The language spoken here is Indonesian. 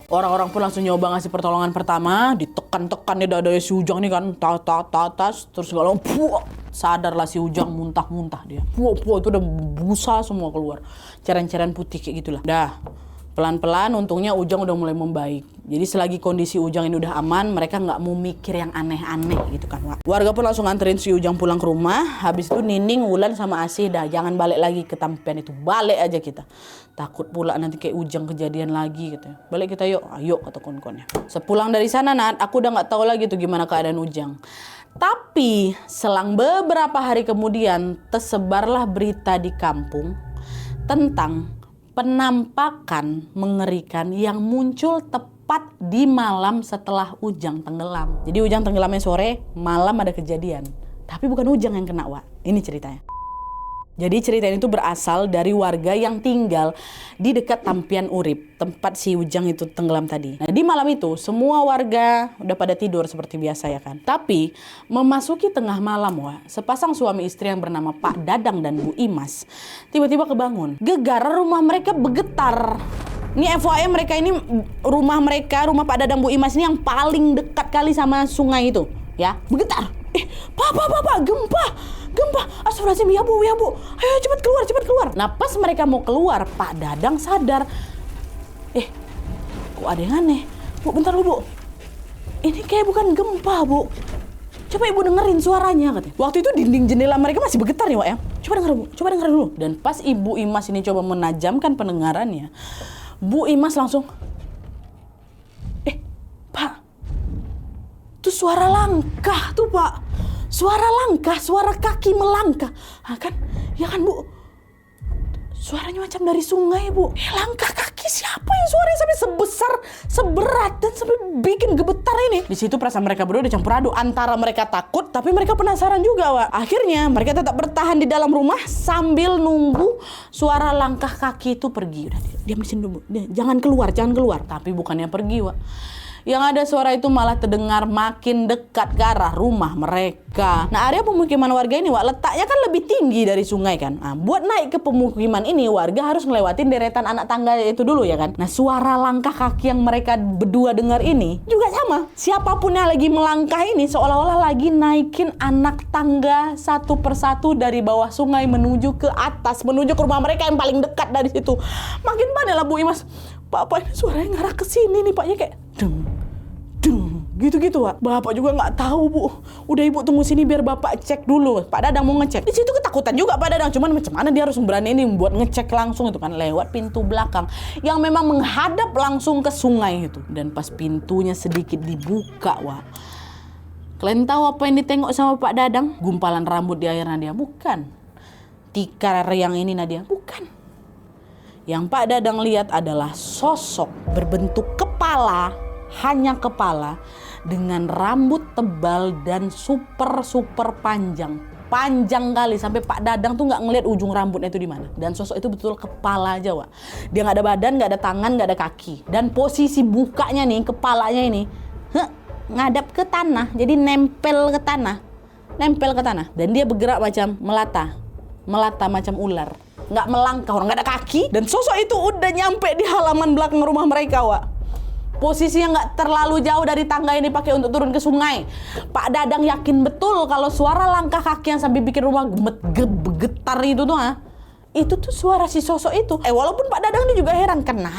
Orang-orang pun langsung nyoba ngasih pertolongan pertama, ditekan-tekan di dada si Ujang nih kan, tas, terus nggak lama, sadarlah si Ujang, muntah-muntah dia. Itu udah busa semua keluar, cairan-cairan putih kayak gitulah. Dah, pelan-pelan untungnya Ujang udah mulai membaik. Jadi selagi kondisi Ujang ini udah aman, mereka nggak mau mikir yang aneh-aneh gitu kan. Warga pun langsung nganterin si Ujang pulang ke rumah. Habis itu Nining, Wulan sama Asih, dah jangan balik lagi ke Tampian itu, balik aja kita. Takut pula nanti kayak Ujang kejadian lagi gitu. Balik kita yuk, ayo kata kon-konnya. Sepulang dari sana Nat, aku udah nggak tahu lagi tuh gimana keadaan Ujang. Tapi selang beberapa hari kemudian tersebarlah berita di kampung tentang penampakan mengerikan yang muncul tepat di malam setelah Ujang tenggelam. Jadi Ujang tenggelamnya sore, malam ada kejadian. Tapi bukan Ujang yang kena, Wak. Ini ceritanya. Jadi cerita ini tuh berasal dari warga yang tinggal di dekat Tampian Urip, tempat si Ujang itu tenggelam tadi. Nah, di malam itu semua warga udah pada tidur seperti biasa ya kan. Tapi memasuki tengah malam, Wak, sepasang suami istri yang bernama Pak Dadang dan Bu Imas tiba-tiba kebangun. Gegar rumah mereka bergetar. Ini FYI mereka ini rumah Pak Dadang Bu Imas ini yang paling dekat kali sama sungai itu, ya. Bergetar. Pak, gempa. Astagfirullahaladzim, ya bu. Ayo cepat keluar. Nah pas mereka mau keluar, Pak Dadang sadar. Kok ada yang aneh? Bu, bentar dulu bu. Ini kayak bukan gempa bu. Coba ibu dengerin suaranya katanya. Waktu itu dinding jendela mereka masih bergetar nih Wak ya. Coba denger dulu. Dan pas Ibu Imas ini coba menajamkan pendengarannya, Bu Imas langsung, Pak, itu suara langkah tuh Pak. Suara kaki melangkah. Kan? Ya kan Bu? Suaranya macam dari sungai Bu. Langkah kaki siapa yang suaranya sampai sebesar, seberat dan sampai bikin gemetar ini? Di situ perasaan mereka berdua udah campur aduk. Antara mereka takut tapi mereka penasaran juga Wak. Akhirnya mereka tetap bertahan di dalam rumah sambil nunggu suara langkah kaki itu pergi. Udah diam di sini dulu. Jangan keluar. Tapi bukannya pergi Wak. Yang ada suara itu malah terdengar makin dekat ke arah rumah mereka. Nah area pemukiman warga ini Wak, letaknya kan lebih tinggi dari sungai kan. Nah, buat naik ke pemukiman ini warga harus ngelewatin deretan anak tangga itu dulu ya kan. Nah suara langkah kaki yang mereka berdua dengar ini juga sama. Siapapun yang lagi melangkah ini seolah-olah lagi naikin anak tangga satu persatu dari bawah sungai menuju ke atas, menuju ke rumah mereka yang paling dekat dari situ. Makin panik lah Bu Imas. Pak, ini suaranya ngarah ke sini nih Paknya kayak deng gitu Wak. Bapak juga nggak tahu Bu. Udah Ibu tunggu sini biar Bapak cek dulu. Pak Dadang mau ngecek. Di situ ketakutan juga Pak Dadang. Cuman macam mana dia harus berani ini buat ngecek langsung itu kan lewat pintu belakang yang memang menghadap langsung ke sungai itu. Dan pas pintunya sedikit dibuka Wak, kalian tahu apa yang ditengok sama Pak Dadang? Gumpalan rambut di air Nadia? Bukan. Tikar yang ini Nadia? Bukan. Yang Pak Dadang lihat adalah sosok berbentuk kepala, hanya kepala, dengan rambut tebal dan super panjang kali sampai Pak Dadang tuh nggak ngelihat ujung rambutnya itu di mana. Dan sosok itu betul kepala aja Wak. Dia nggak ada badan, nggak ada tangan, nggak ada kaki. Dan posisi bukanya nih, kepalanya ini ngadap ke tanah, jadi nempel ke tanah. Dan dia bergerak macam melata macam ular. Nggak melangkah, orang nggak ada kaki. Dan sosok itu udah nyampe di halaman belakang rumah mereka Wak. Posisinya nggak terlalu jauh dari tangga ini pakai untuk turun ke sungai. Pak Dadang yakin betul kalau suara langkah kaki yang sampai bikin rumah getar itu tuh itu tuh suara si sosok itu. Walaupun Pak Dadang ini juga heran, kenapa